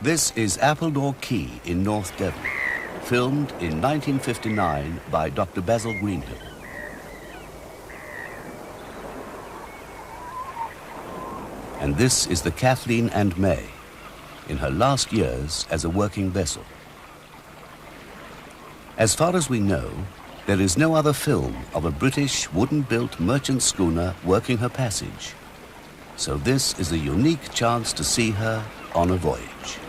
This is Appledore Quay in North Devon, filmed in 1959 by Dr. Basil Greenhill. And this is the Kathleen and May, in her last years as a working vessel. As far as we know, there is no other film of a British wooden-built merchant schooner working her passage. So this is a unique chance to see her on a voyage,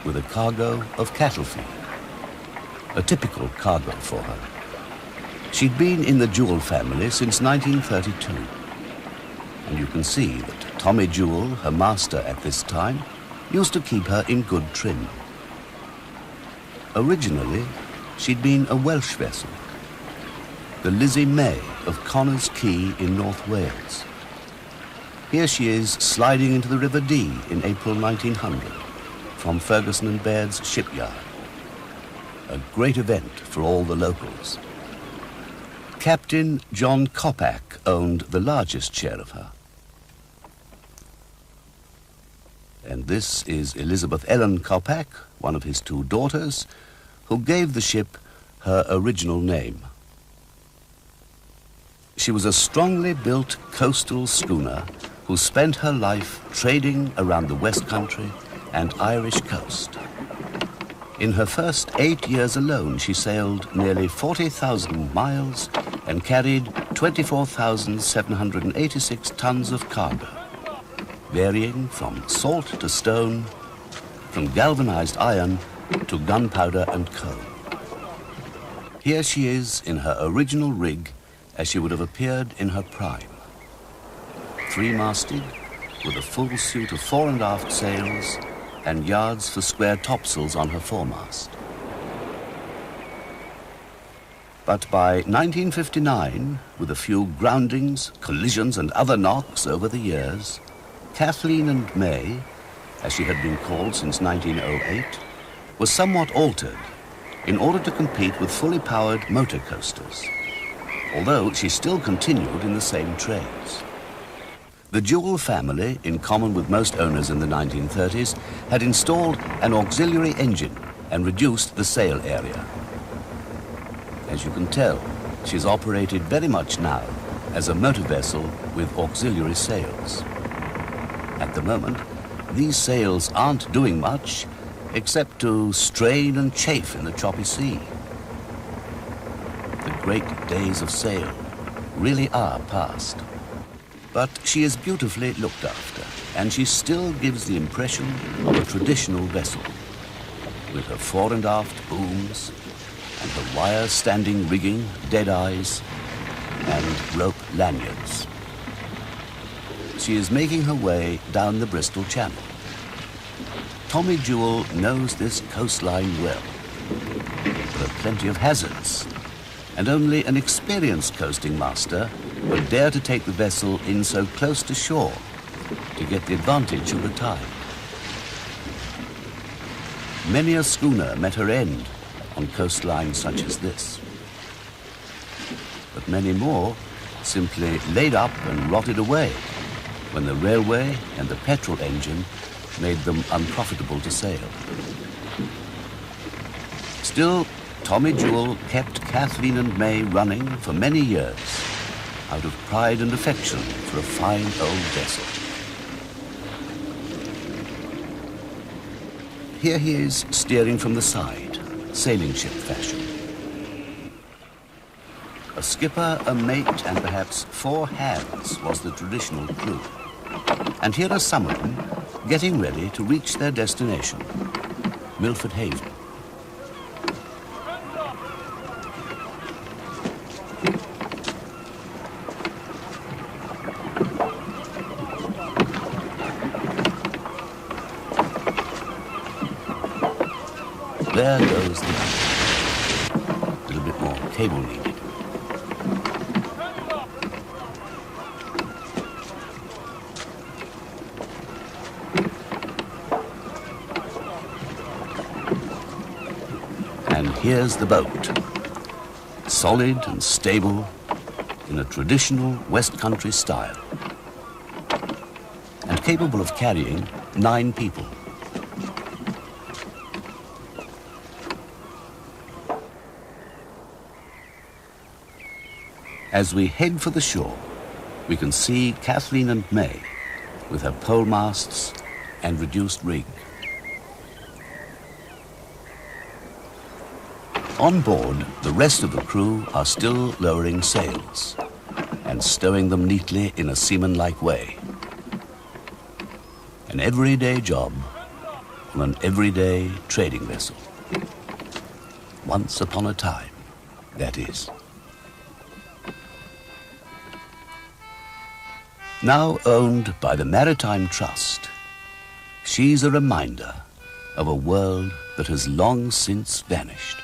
with a cargo of cattle feed, a typical cargo for her. She'd been in the Jewell family since 1932, and you can see that Tommy Jewell, her master at this time, used to keep her in good trim. Originally, she'd been a Welsh vessel, the Lizzie May of Connors Quay in North Wales. Here she is sliding into the River Dee in April 1900 from Ferguson and Baird's shipyard. A great event for all the locals. Captain John Coppack owned the largest share of her. And this is Elizabeth Ellen Coppack, one of his two daughters, who gave the ship her original name. She was a strongly built coastal schooner who spent her life trading around the West Country and Irish coast. In her first 8 years alone, she sailed nearly 40,000 miles and carried 24,786 tons of cargo, varying from salt to stone, from galvanized iron to gunpowder and coal. Here she is in her original rig as she would have appeared in her prime. Three-masted, with a full suit of fore and aft sails and yards for square topsails on her foremast. But by 1959, with a few groundings, collisions and other knocks over the years, Kathleen and May, as she had been called since 1908, was somewhat altered in order to compete with fully powered motor coasters, although she still continued in the same trades. The Jewell family, in common with most owners in the 1930s, had installed an auxiliary engine and reduced the sail area. As you can tell, she's operated very much now as a motor vessel with auxiliary sails. At the moment, these sails aren't doing much except to strain and chafe in the choppy sea. The great days of sail really are past. But she is beautifully looked after, and she still gives the impression of a traditional vessel, with her fore and aft booms, and her wire-standing rigging, dead eyes, and rope lanyards. She is making her way down the Bristol Channel. Tommy Jewell knows this coastline well. There are plenty of hazards, and only an experienced coasting master would dare to take the vessel in so close to shore to get the advantage of the tide. Many a schooner met her end on coastlines such as this. But many more simply laid up and rotted away when the railway and the petrol engine made them unprofitable to sail. Still, Tommy Jewell kept Kathleen and May running for many years out of pride and affection for a fine old vessel. Here he is steering from the side, sailing ship fashion. A skipper, a mate, and perhaps 4 hands was the traditional crew. And here are some of them getting ready to reach their destination, Milford Haven. There goes the anchor. A little bit more cable needed. And here's the boat. Solid and stable in a traditional West Country style. And capable of carrying 9 people. As we head for the shore, we can see Kathleen and May with her pole masts and reduced rig. On board, the rest of the crew are still lowering sails and stowing them neatly in a seaman-like way. An everyday job on an everyday trading vessel. Once upon a time, that is. Now owned by the Maritime Trust, she's a reminder of a world that has long since vanished.